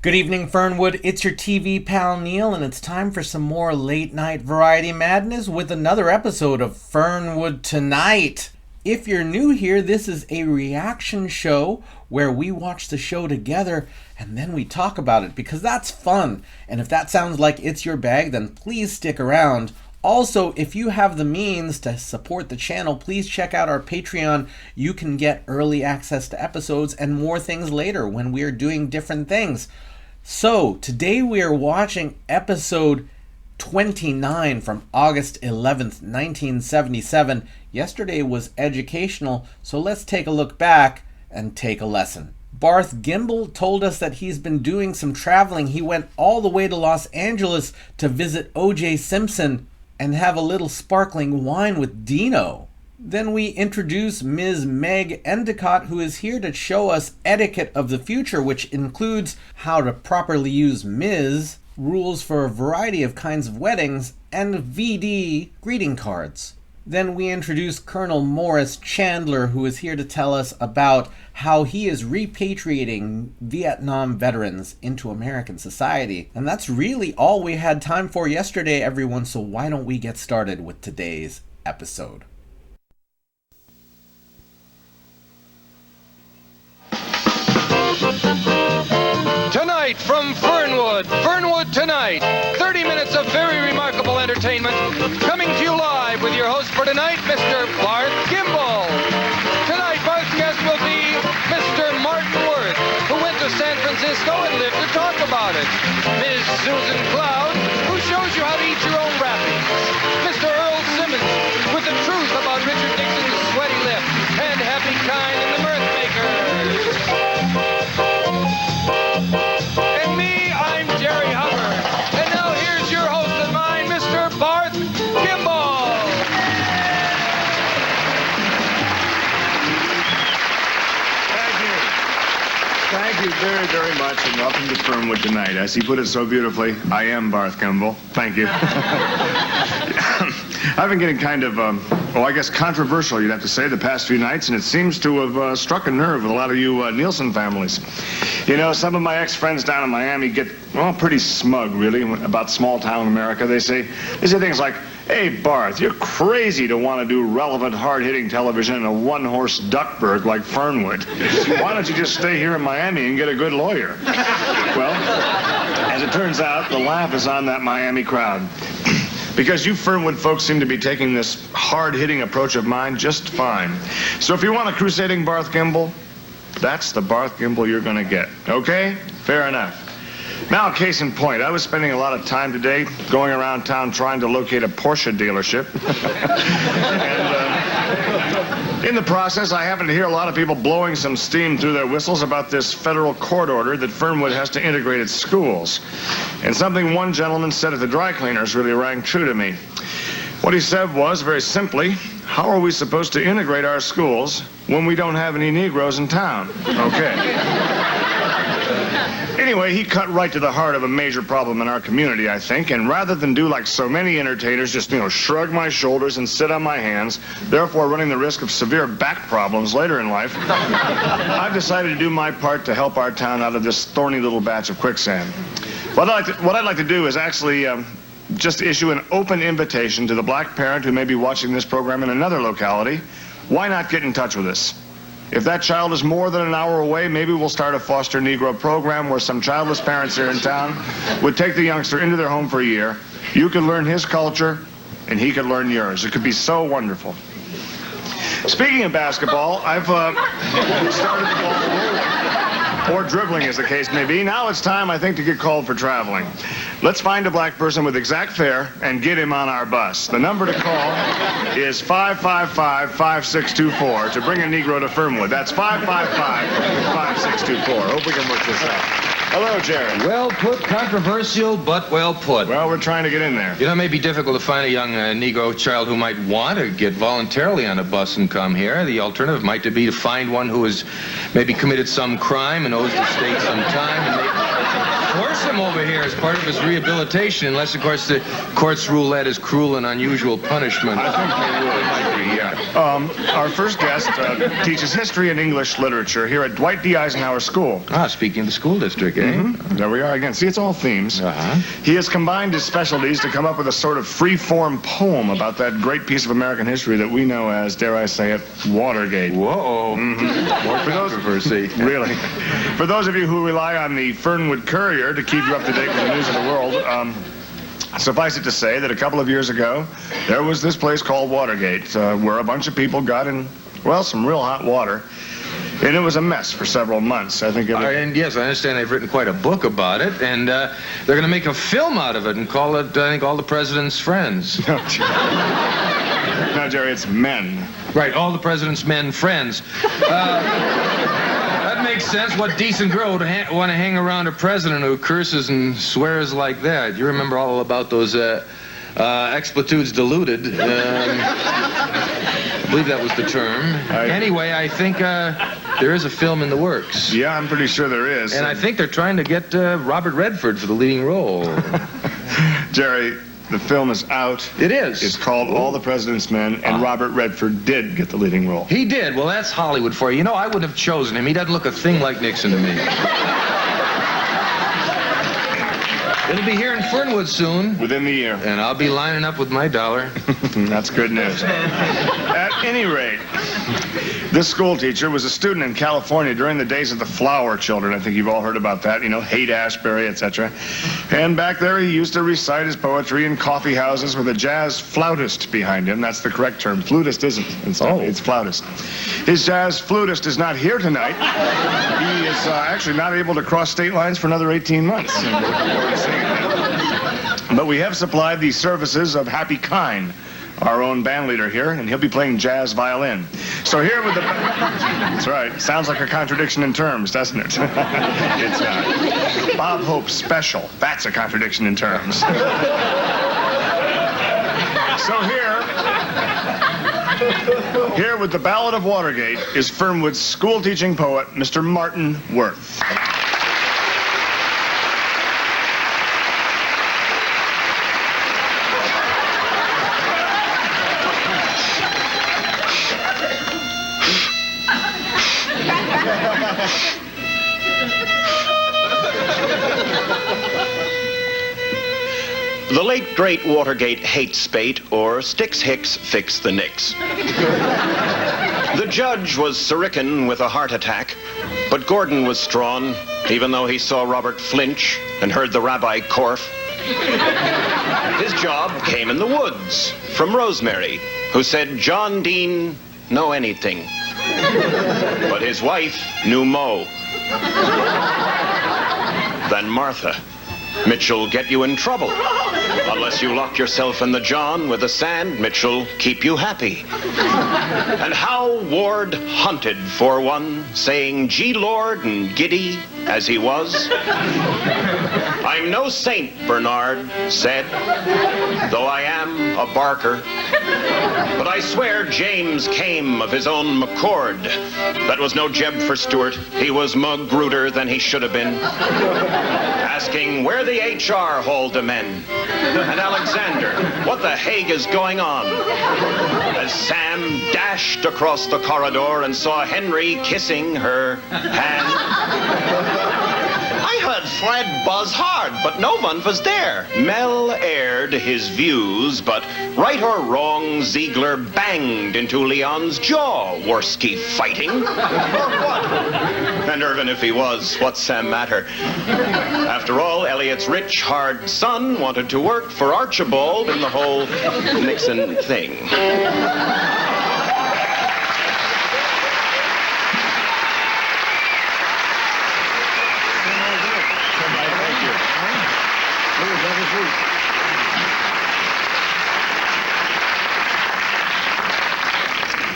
Good evening, Fernwood. It's your TV pal Neil, and it's time for some more late night variety madness with another episode of Fernwood Tonight. If you're new here, this is a reaction show where we watch the show together and then we talk about it because that's fun. And if that sounds like it's your bag, then please stick around. Also, if you have the means to support the channel, please check out our Patreon. You can get early access to episodes and more things later when we're doing different things. So, today we are watching episode 29 from August 11th, 1977. Yesterday was educational, so let's take a look back and take a lesson. Barth Gimble told us that he's been doing some traveling. He went all the way to Los Angeles to visit O.J. Simpson and have a little sparkling wine with Dino. Then we introduce Ms. Meg Endicott, who is here to show us etiquette of the future, which includes how to properly use Ms., rules for a variety of kinds of weddings, and VD greeting cards. Then we introduce Colonel Morris Chandler, who is here to tell us about how he is repatriating Vietnam veterans into American society. And that's really all we had time for yesterday, everyone, so why don't we get started with today's episode? Tonight from Fernwood, Fernwood Tonight, 30 minutes of very remarkable entertainment, coming to you live with your host for tonight, Mr. Barth Gimble. Tonight, Barth's guest will be Mr. Martin Worth, who went to San Francisco and lived to talk about it. Ms. Susan Cloud, who shows you how to eat your own wrappings. Mr. Earl Simmons, with the truth about Richard Nixon's sweaty lip, and Happy Kind and the Mirth Makers. And me, I'm Jerry Hubbard. And now here's your host and mine, Mr. Barth Gimble. Thank you very, very much, and welcome to Fernwood Tonight. As he put it so beautifully, I am Barth Gimble. Thank you. I've been getting kind of, I guess controversial, you'd have to say, the past few nights, and it seems to have struck a nerve with a lot of you Nielsen families. You know, some of my ex-friends down in Miami get, well, pretty smug, really, about small-town America. They say things like, "Hey, Barth, you're crazy to want to do relevant, hard-hitting television in a one-horse duckburg like Fernwood. Why don't you just stay here in Miami and get a good lawyer?" Well, as it turns out, the laugh is on that Miami crowd. Because you Fernwood folks seem to be taking this hard-hitting approach of mine just fine. So if you want a crusading Barth Gimble, that's the Barth Gimble you're going to get. Okay? Fair enough. Now, case in point, I was spending a lot of time today going around town trying to locate a Porsche dealership. And in the process, I happened to hear a lot of people blowing some steam through their whistles about this federal court order that Fernwood has to integrate its schools. And something one gentleman said at the dry cleaners really rang true to me. What he said was, very simply, how are we supposed to integrate our schools when we don't have any Negroes in town? Okay. Anyway, he cut right to the heart of a major problem in our community, I think, and rather than do like so many entertainers, just, shrug my shoulders and sit on my hands, therefore running the risk of severe back problems later in life, I've decided to do my part to help our town out of this thorny little batch of quicksand. What I'd like to do is actually just issue an open invitation to the black parent who may be watching this program in another locality. Why not get in touch with us? If that child is more than an hour away, maybe we'll start a foster Negro program where some childless parents here in town would take the youngster into their home for a year. You could learn his culture, and he could learn yours. It could be so wonderful. Speaking of basketball, I've started the ball rolling, or dribbling as the case may be. Now it's time, I think, to get called for traveling. Let's find a black person with exact fare and get him on our bus. The number to call is 555-5624 to bring a Negro to Fernwood. That's 555-5624. Hope we can work this out. Hello, Jerry. Well put, controversial, but well put. Well, we're trying to get in there. You know, it may be difficult to find a young Negro child who might want to get voluntarily on a bus and come here. The alternative might be to find one who has maybe committed some crime and owes the state some time and force him over here as part of his rehabilitation, unless, of course, the court's rule that is cruel and unusual punishment. I think they might be, yeah. Our first guest teaches history and English literature here at Dwight D. Eisenhower School. Ah, speaking of the school district, eh? Mm-hmm. There we are again. See, it's all themes. Uh-huh. He has combined his specialties to come up with a sort of free-form poem about that great piece of American history that we know as, dare I say it, Watergate. Whoa. Mm-hmm. More controversy. Really. For those of you who rely on the Fernwood Courier to keep you up to date with the news of the world, suffice it to say that a couple of years ago, there was this place called Watergate, where a bunch of people got in, well, some real hot water. And it was a mess for several months. I think it was... And yes, I understand they've written quite a book about it, and they're going to make a film out of it and call it, I think, All the President's Friends. No, Jerry, it's men. Right, All the President's Men Friends. That makes sense. What decent girl would want to hang around a president who curses and swears like that? You remember all about those expletives diluted. I believe that was the term. Anyway, I think there is a film in the works. Yeah, I'm pretty sure there is. And I think they're trying to get Robert Redford for the leading role. Jerry, the film is out. It is. It's called All the President's Men, and Robert Redford did get the leading role. He did. Well, that's Hollywood for you. You know, I wouldn't have chosen him. He doesn't look a thing like Nixon to me. It'll be here in Fernwood soon. Within the year. And I'll be lining up with my dollar. That's good news. At any rate, this school teacher was a student in California during the days of the Flower Children. I think you've all heard about that, you know, Haight-Ashbury, etc. And back there, he used to recite his poetry in coffee houses with a jazz flautist behind him. That's the correct term. Flutist isn't. It's flautist. His jazz flutist is not here tonight. He is actually not able to cross state lines for another 18 months. But we have supplied the services of Happy Kine, our own band leader here, and he'll be playing jazz violin. So here with the... That's right. Sounds like a contradiction in terms, doesn't it? It's Bob Hope Special. That's a contradiction in terms. So here with the Ballad of Watergate is Fernwood's school-teaching poet, Mr. Martin Worth. The late, great Watergate hates spate, or sticks Hicks fix the Nix. The judge was stricken with a heart attack, but Gordon was strong, even though he saw Robert flinch and heard the rabbi cough. His job came in the woods, from Rosemary, who said John Dean know anything. But his wife knew Mo. Then Martha. Mitchell get you in trouble. Unless you lock yourself in the John with the sand, Mitchell keep you happy. And how Ward hunted for one, saying, Gee Lord and giddy as he was. I'm no saint, Bernard said, though I am a barker. But I swear James came of his own McCord. That was no Jeb for Stewart. He was Magruder than he should have been. Asking where the HR hold the men. And Alexander, what the Hague is going on? As Sam dashed across the corridor and saw Henry kissing her hand. I heard Fred buzz hard, but no one was there. Mel aired his views, but right or wrong, Ziegler banged into Leon's jaw. Worski fighting? Or what? And Irvin, if he was, what's Sam matter? After all, Elliot's rich, hard son wanted to work for Archibald in the whole Nixon thing.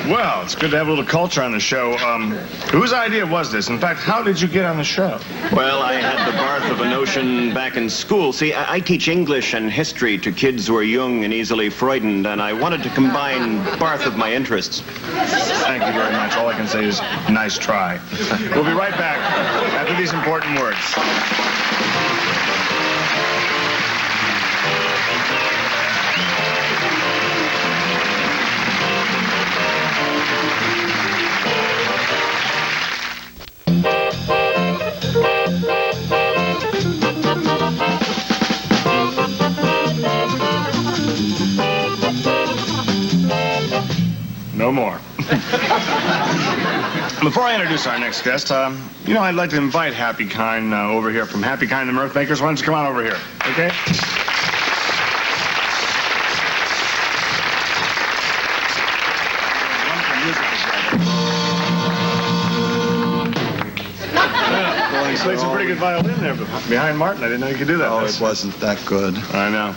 Well, it's good to have a little culture on the show. Whose idea was this? In fact, how did you get on the show? Well, I had the birth of a notion back in school. See, I teach English and history to kids who are young and easily frightened, and I wanted to combine both of my interests. Thank you very much. All I can say is nice try. We'll be right back after these important words. No more. Before I introduce our next guest, I'd like to invite Happy Kind over here from Happy Kind, the Mirth Makers. Why don't you come on over here, okay? You played some pretty good violin there behind Martin. I didn't know you could do that. Oh, it wasn't that good. I know.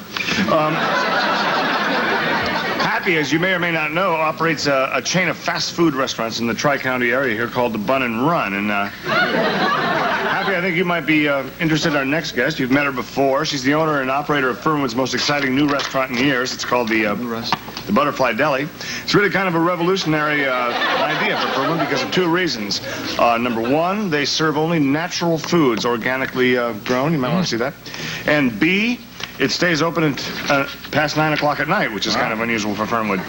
Happy, as you may or may not know, operates a chain of fast food restaurants in the Tri-County area here called the Bun and Run. And Happy, I think you might be interested in our next guest. You've met her before. She's the owner and operator of Fernwood's most exciting new restaurant in years. It's called the Butterfly Deli. It's really kind of a revolutionary idea for Fernwood because of two reasons. Number one, they serve only natural foods, organically grown. You might want to see that. And B, it stays open past 9 o'clock at night, which is kind of unusual for Fernwood.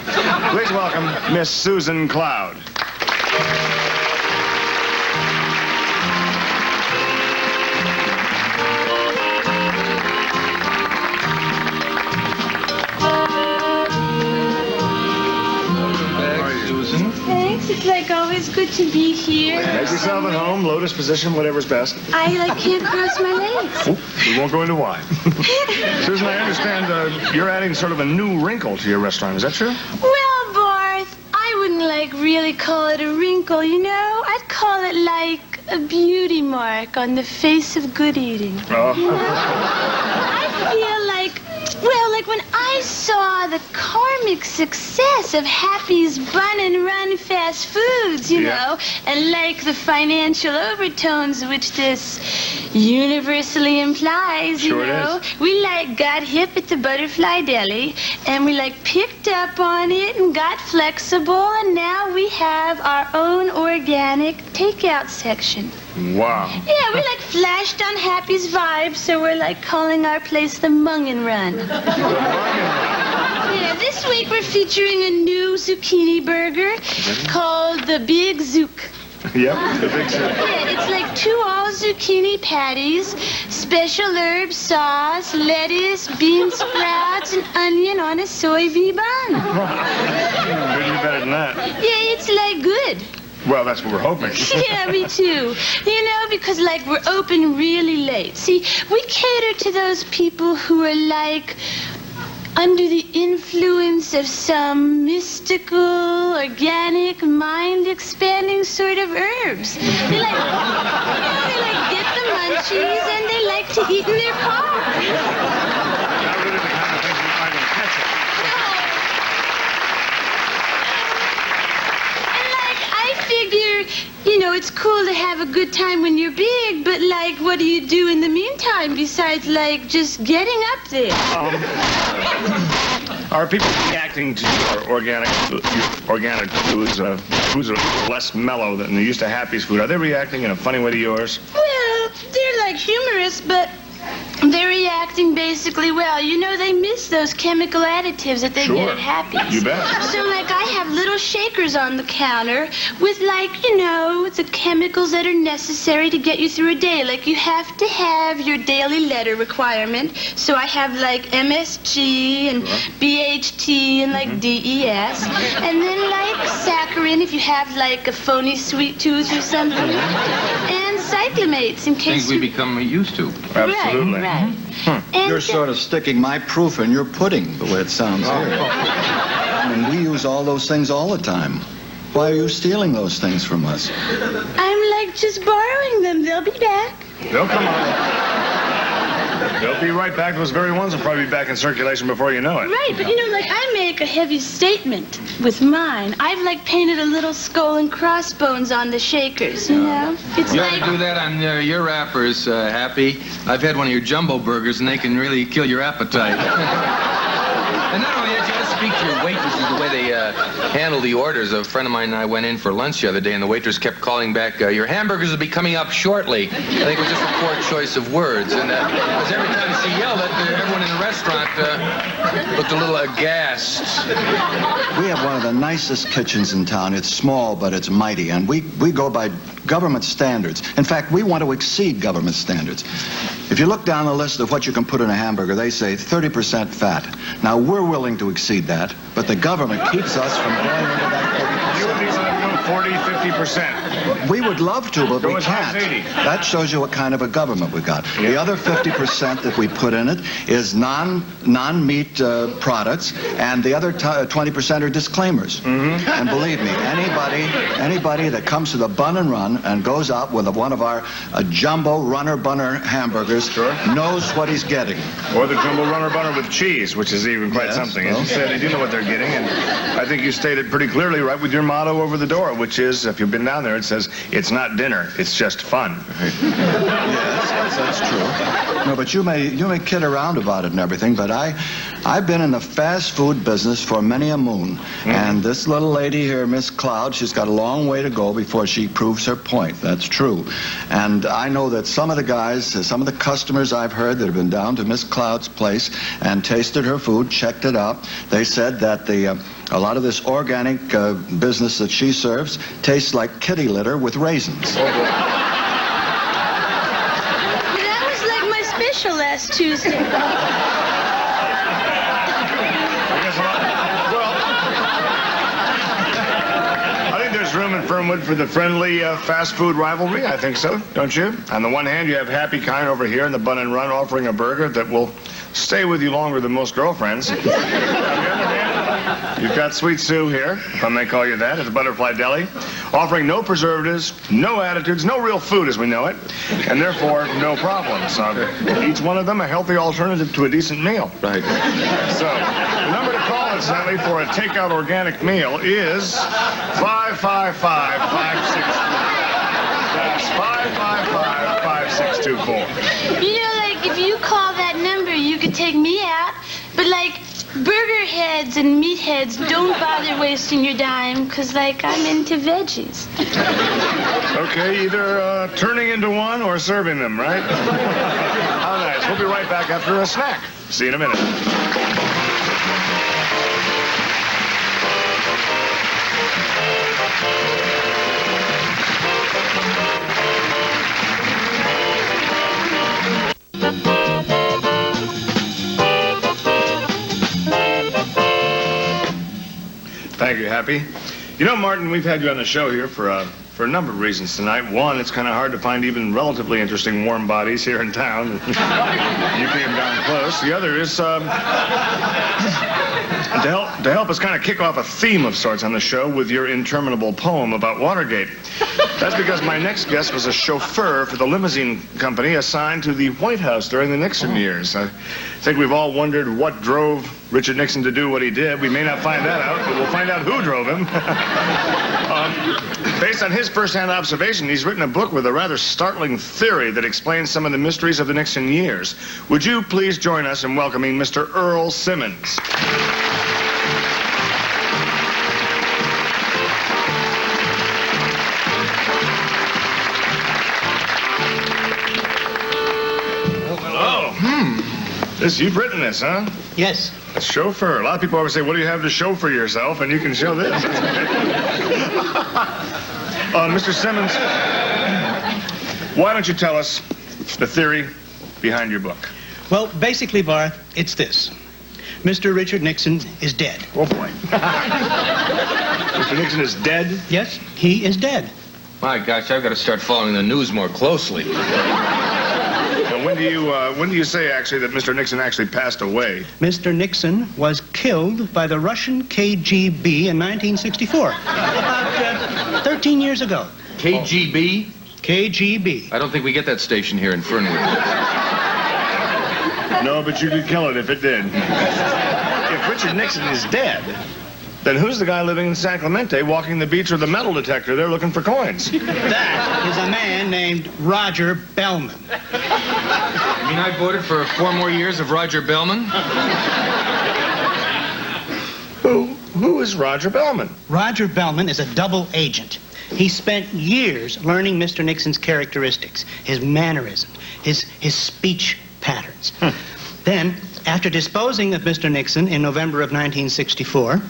Please welcome Miss Susan Cloud. It's like always good to be here. Make yourself at home, lotus position, whatever's best. I can't cross my legs. Oh, we won't go into why. Susan, I understand you're adding sort of a new wrinkle to your restaurant. Is that true? Well, Barth, I wouldn't really call it a wrinkle, you know? I'd call it like a beauty mark on the face of good eating. Oh. I feel like when I saw the karmic success of Happy's Bun and Run fast foods, you know, and like the financial overtones which this universally implies, you know, we got hip at the Butterfly Deli, and we picked up on it and got flexible, and now we have our own organic takeout section. Wow. Yeah, we flashed on Happy's vibe, so we're calling our place the Mung and Run. Yeah, this week we're featuring a new zucchini burger called the Big Zook. Yep, the Big Zook. Yeah, it's 2 all zucchini patties, special herb sauce, lettuce, bean sprouts, and onion on a soybean bun. Couldn't be better than that. Yeah, it's good. Well, that's what we're hoping. Yeah, me too. You know, because we're open really late. See, we cater to those people who are under the influence of some mystical, organic, mind-expanding sort of herbs. They get the munchies, and they like to eat in their car. Not really the kind of things we find in ketchup. I figure, it's cool to have a good time when you're big, but, what do you do in the meantime besides, just getting up there? Are people reacting to your organic foods, foods are less mellow than they used to Happy's food? Are they reacting in a funny way to yours? Well, they're, humorous, but they're reacting basically well. You know, they miss those chemical additives that they get at Happy's. You bet. So, I have little shakers on the counter with, the chemicals that are necessary to get you through a day. You have to have your daily letter requirement. So I have, MSG and BHT and, DES. And then, saccharin if you have, a phony sweet tooth or something. And cyclamates in case Things we become used to. Absolutely. Right. And You're sort of sticking my proof in your pudding, the way it sounds here. I mean, we use all those things all the time. Why are you stealing those things from us? I'm just borrowing them. They'll be back. They'll come on. They'll be right back. Those very ones will probably be back in circulation before you know it. Right, but like I make a heavy statement with mine. I've like painted a little skull and crossbones on the shakers, you know? It's You like... ought to do that on your wrappers, Happy. I've had one of your jumbo burgers, and they can really kill your appetite. And not only that, you ought to speak to your waitresses the way they handle the orders. A friend of mine and I went in for lunch the other day, and the waitress kept calling back, your hamburgers will be coming up shortly. I think it was just a poor choice of words. And because every time she yelled it, everyone in the restaurant looked a little aghast. We have one of the nicest kitchens in town. It's small, but it's mighty, and we go by government standards. In fact, we want to exceed government standards. If you look down the list of what you can put in a hamburger, they say 30% fat. Now, we're willing to exceed that, but the government keeps us from going into that 30%. You would need to go 40, 50%. We would love to, but Go we as high can't. as 80. That shows you what kind of a government we got. Yeah. The other 50% that we put in it is non-meat products, and the other 20% are disclaimers. Mm-hmm. And believe me, anybody that comes to the Bun and Run and goes out with one of our jumbo runner bunner hamburgers knows what he's getting. Or the jumbo runner bunner with cheese, which is even quite something. As you said, they do know what they're getting, and I think you stated pretty clearly right with your motto over the door, which is, if you've been down there, it says, it's not dinner, it's just fun. Yes, that's true. No, but you may kid around about it and everything, but I've been in the fast food business for many a moon. Mm-hmm. And this little lady here, Miss Cloud, she's got a long way to go before she proves her point. That's true. And I know that some of the guys, some of the customers I've heard that have been down to Miss Cloud's place and tasted her food, checked it out, they said that a lot of this organic business that she serves tastes like kitty litter with raisins. That was like my special last Tuesday. I think there's room in Fernwood for the friendly fast food rivalry. I think so, don't you? On the one hand, you have Happy Kind over here in the Bun and Run offering a burger that will stay with you longer than most girlfriends. On the other hand, you've got Sweet Sue here, if I may call you that, at the Butterfly Deli, offering no preservatives, no additives, no real food as we know it, and therefore no problems. Each one of them a healthy alternative to a decent meal. Right. So, the number to call, incidentally, for a takeout organic meal is 555-5624. That's 555-5624. Like, if you call that number, you could take me out, but, like, burger heads and meat heads don't bother wasting your dime, because, like, I'm into veggies. Okay, either turning into one or serving them, right? How nice. We'll be right back after a snack. See you in a minute. Thank you, Happy. You know, Martin, we've had you on the show here for a number of reasons tonight. One, it's kind of hard to find even relatively interesting warm bodies here in town. You came down close. The other is to help us kind of kick off a theme of sorts on the show with your interminable poem about Watergate. That's because my next guest was a chauffeur for the limousine company assigned to the White House during the Nixon years. I think we've all wondered what drove Richard Nixon to do what he did. We may not find that out, but we'll find out who drove him. Based on his first-hand observation, he's written a book with a rather startling theory that explains some of the mysteries of the Nixon years. Would you please join us in welcoming Mr. Earl Simmons? You've written this, huh? Yes. A chauffeur. A lot of people always say, what do you have to show for yourself? And you can show this. Mr. Simmons, why don't you tell us the theory behind your book? Well, basically, Bart, it's this. Mr. Richard Nixon is dead. Oh, boy. Mr. Nixon is dead? Yes, he is dead. My gosh, I've got to start following the news more closely. When do you say, actually, that Mr. Nixon actually passed away? Mr. Nixon was killed by the Russian KGB in 1964. About 13 years ago. KGB? KGB. I don't think we get that station here in Fernwood. No, but you could kill it if it did. If Richard Nixon is dead, then who's the guy living in San Clemente walking the beach with a metal detector there looking for coins? That is a man named Roger Bellman. You mean I voted for 4 more years of Roger Bellman? Who is Roger Bellman? Roger Bellman is a double agent. He spent years learning Mr. Nixon's characteristics, his mannerisms, his speech patterns. Then, after disposing of Mr. Nixon in November of 1964,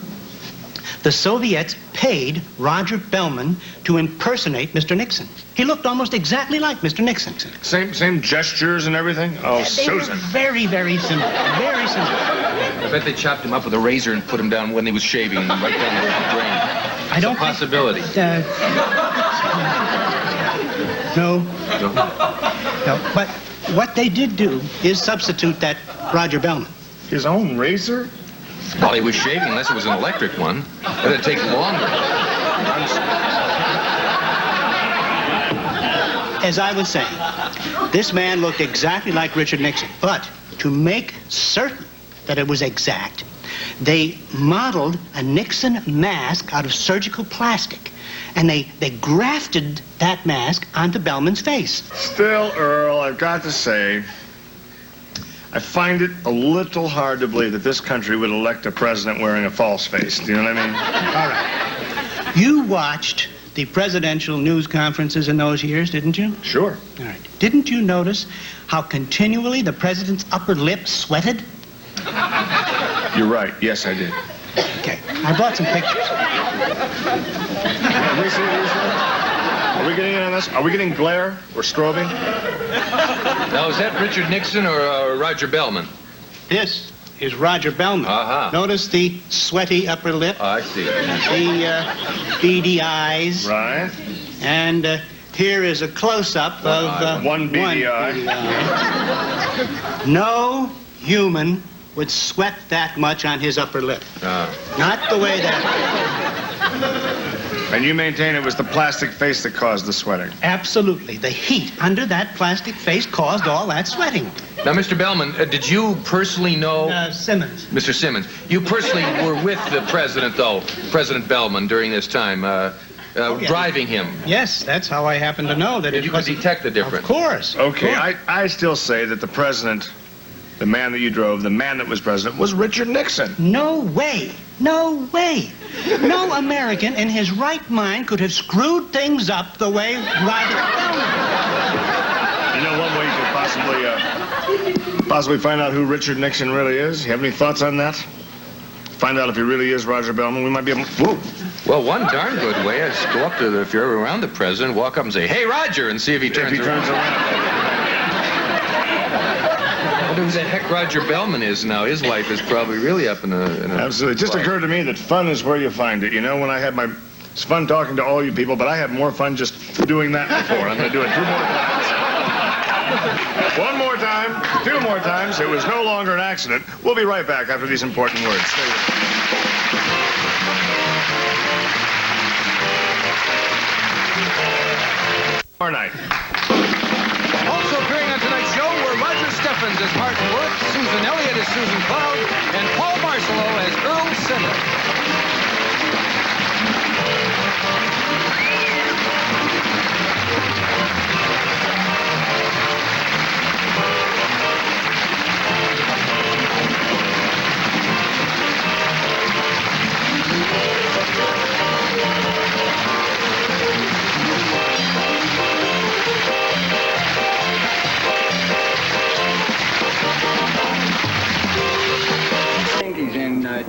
the Soviets paid Roger Bellman to impersonate Mr. Nixon. He looked almost exactly like Mr. Nixon. Same gestures and everything? Oh, They Susan. were very, very similar. Very similar. I bet they chopped him up with a razor and put him down when he was shaving, right down the drain. I don't It's a possibility. No. But what they did do is substitute that Roger Bellman. His own razor? While he was shaving, unless it was an electric one, it'd take longer. As I was saying, this man looked exactly like Richard Nixon. But to make certain that it was exact, they modeled a Nixon mask out of surgical plastic. And they grafted that mask onto Bellman's face. Still, Earl, I've got to say, I find it a little hard to believe that this country would elect a president wearing a false face. Do you know what I mean? All right. You watched the presidential news conferences in those years, didn't you? Sure. All right. Didn't you notice how continually the president's upper lip sweated? You're right. Yes, I did. Okay. I brought some pictures. Have we seen these ones? Are we getting in on this? Are we getting glare or strobing? Now, is that Richard Nixon or Roger Bellman? This is Roger Bellman. Uh-huh. Notice the sweaty upper lip, I see. the beady eyes. Right. And here is a close-up of One beady eye. No human would sweat that much on his upper lip. Not the way that... And you maintain it was the plastic face that caused the sweating? Absolutely. The heat under that plastic face caused all that sweating. Now, Mr. Bellman, did you personally know... Simmons. Mr. Simmons, you personally were with the president, though, President Bellman, during this time, driving him. Yes, that's how I happen to know that Did you detect the difference? Of course. Okay, I still say that the president, the man that you drove, the man that was president, was Richard Nixon. No way. No way. No American in his right mind could have screwed things up the way Roger Bellman. You know one way you could possibly find out who Richard Nixon really is? You have any thoughts on that? Find out if he really is Roger Bellman. We might be able to... Whoa. Well, one darn good way is go up to if you're ever around the president, walk up and say, "Hey, Roger," and see if he turns around. I wonder who the heck Roger Bellman is now. His life is probably really up in a Absolutely. It just occurred to me that fun is where you find it. You know, when I had my... It's fun talking to all you people, but I had more fun just doing that before. I'm going to do it 2 more times. 1 more time, 2 more times. It was no longer an accident. We'll be right back after these important words. Stay with me. Tomorrow night. Also appearing on tonight's show were Roger Steffens as Martin Wood, Susan Elliott as Susan Cloud, and Paul Marcello as Earl Simmons.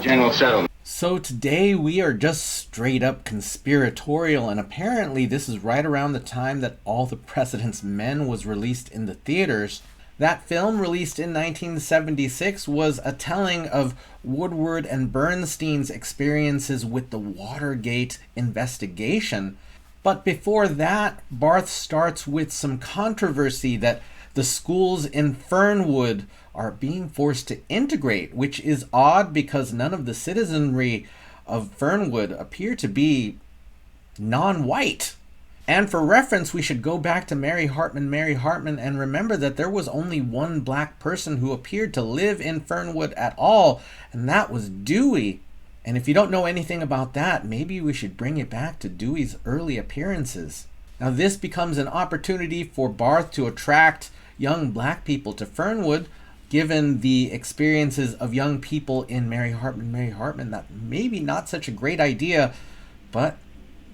General settlement. So today we are just straight up conspiratorial, and apparently this is right around the time that All the President's Men was released in the theaters. That film, released in 1976, was a telling of Woodward and Bernstein's experiences with the Watergate investigation. But before that, Barth starts with some controversy that the schools in Fernwood are being forced to integrate, which is odd because none of the citizenry of Fernwood appear to be non-white. And for reference, we should go back to Mary Hartman, and remember that there was only one black person who appeared to live in Fernwood at all, and that was Dewey. And if you don't know anything about that, maybe we should bring it back to Dewey's early appearances. Now this becomes an opportunity for Barth to attract young black people to Fernwood, given the experiences of young people in Mary Hartman, that maybe not such a great idea, but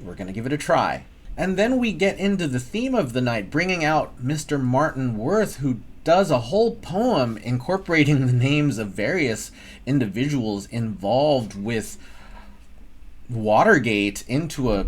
we're going to give it a try. And then we get into the theme of the night, bringing out Mr. Martin Worth, who does a whole poem incorporating the names of various individuals involved with Watergate into a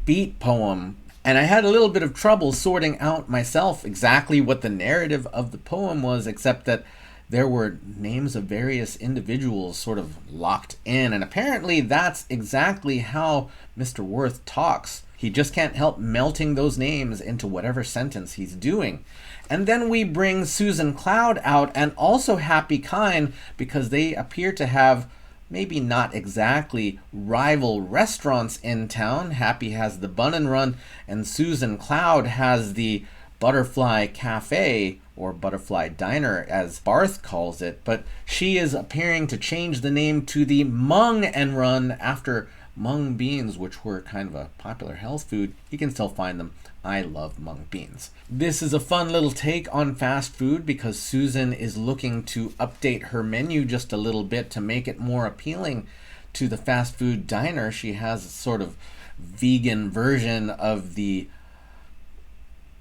beat poem. And I had a little bit of trouble sorting out myself exactly what the narrative of the poem was, except that there were names of various individuals sort of locked in. And apparently that's exactly how Mr. Worth talks. He just can't help melting those names into whatever sentence he's doing. And then we bring Susan Cloud out, and also Happy Kine, because they appear to have maybe not exactly rival restaurants in town. Happy has the Bun and Run, and Susan Cloud has the Butterfly Cafe, or Butterfly Diner as Barth calls it. But she is appearing to change the name to the Mung and Run after mung beans, which were kind of a popular health food. You can still find them. I love mung beans. This is a fun little take on fast food because Susan is looking to update her menu just a little bit to make it more appealing to the fast food diner. She has a sort of vegan version of the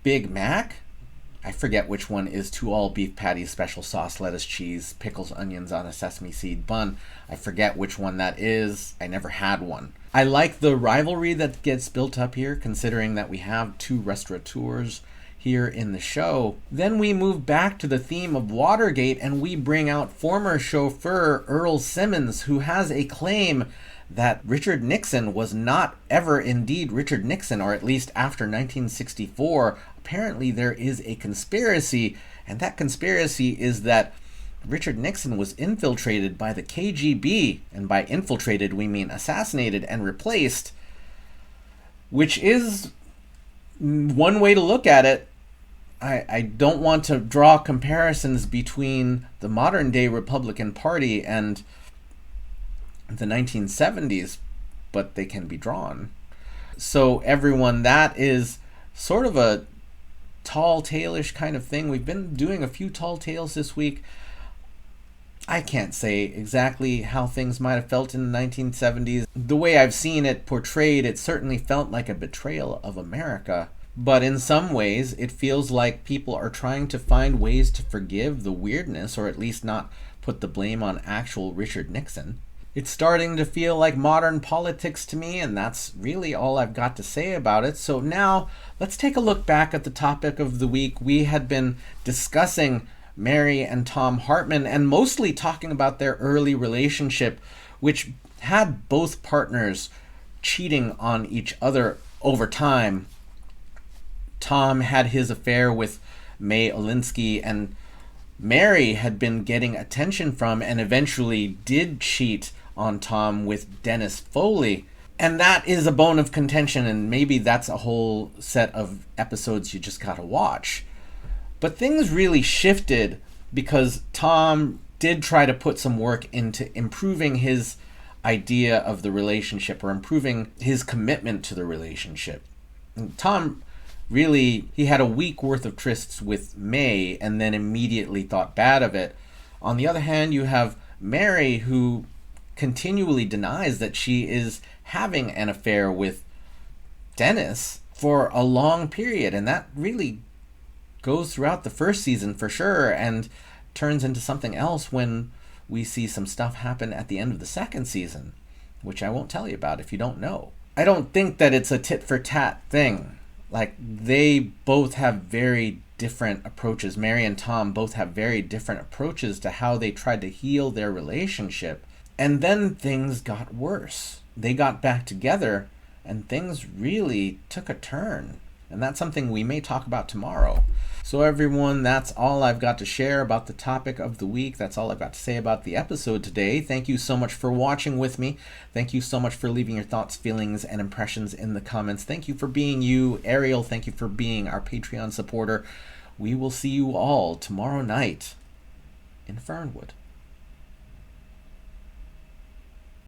Big Mac. I forget which one is 2 all-beef patties, special sauce, lettuce, cheese, pickles, onions on a sesame seed bun. I forget which one that is. I never had one. I like the rivalry that gets built up here, considering that we have 2 restaurateurs here in the show. Then we move back to the theme of Watergate, and we bring out former chauffeur Earl Simmons, who has a claim that Richard Nixon was not ever indeed Richard Nixon, or at least after 1964. Apparently there is a conspiracy, and that conspiracy is that Richard Nixon was infiltrated by the KGB, and by infiltrated we mean assassinated and replaced, which is one way to look at it. I don't want to draw comparisons between the modern day Republican Party and the 1970s, but they can be drawn. So everyone, that is sort of a tall tale-ish kind of thing. We've been doing a few tall tales this week. I can't say exactly how things might have felt in the 1970s. The way I've seen it portrayed, it certainly felt like a betrayal of America. But in some ways, it feels like people are trying to find ways to forgive the weirdness, or at least not put the blame on actual Richard Nixon. It's starting to feel like modern politics to me, and that's really all I've got to say about it. So now, let's take a look back at the topic of the week. We had been discussing Mary and Tom Hartman, and mostly talking about their early relationship, which had both partners cheating on each other over time. Tom had his affair with May Olinsky, and Mary had been getting attention from and eventually did cheat on Tom with Dennis Foley. And that is a bone of contention, and maybe that's a whole set of episodes you just gotta watch. But things really shifted because Tom did try to put some work into improving his idea of the relationship, or improving his commitment to the relationship. And Tom really, he had a week worth of trysts with May and then immediately thought bad of it. On the other hand, you have Mary, who continually denies that she is having an affair with Dennis for a long period, and that really goes throughout the first season for sure, and turns into something else when we see some stuff happen at the end of the second season, which I won't tell you about if you don't know. I don't think that it's a tit-for-tat thing. Like, they both have very different approaches. Mary and Tom both have very different approaches to how they tried to heal their relationship. And then things got worse. They got back together, and things really took a turn. And that's something we may talk about tomorrow. So everyone, that's all I've got to share about the topic of the week. That's all I've got to say about the episode today. Thank you so much for watching with me. Thank you so much for leaving your thoughts, feelings, and impressions in the comments. Thank you for being you. Ariel, thank you for being our Patreon supporter. We will see you all tomorrow night in Fernwood.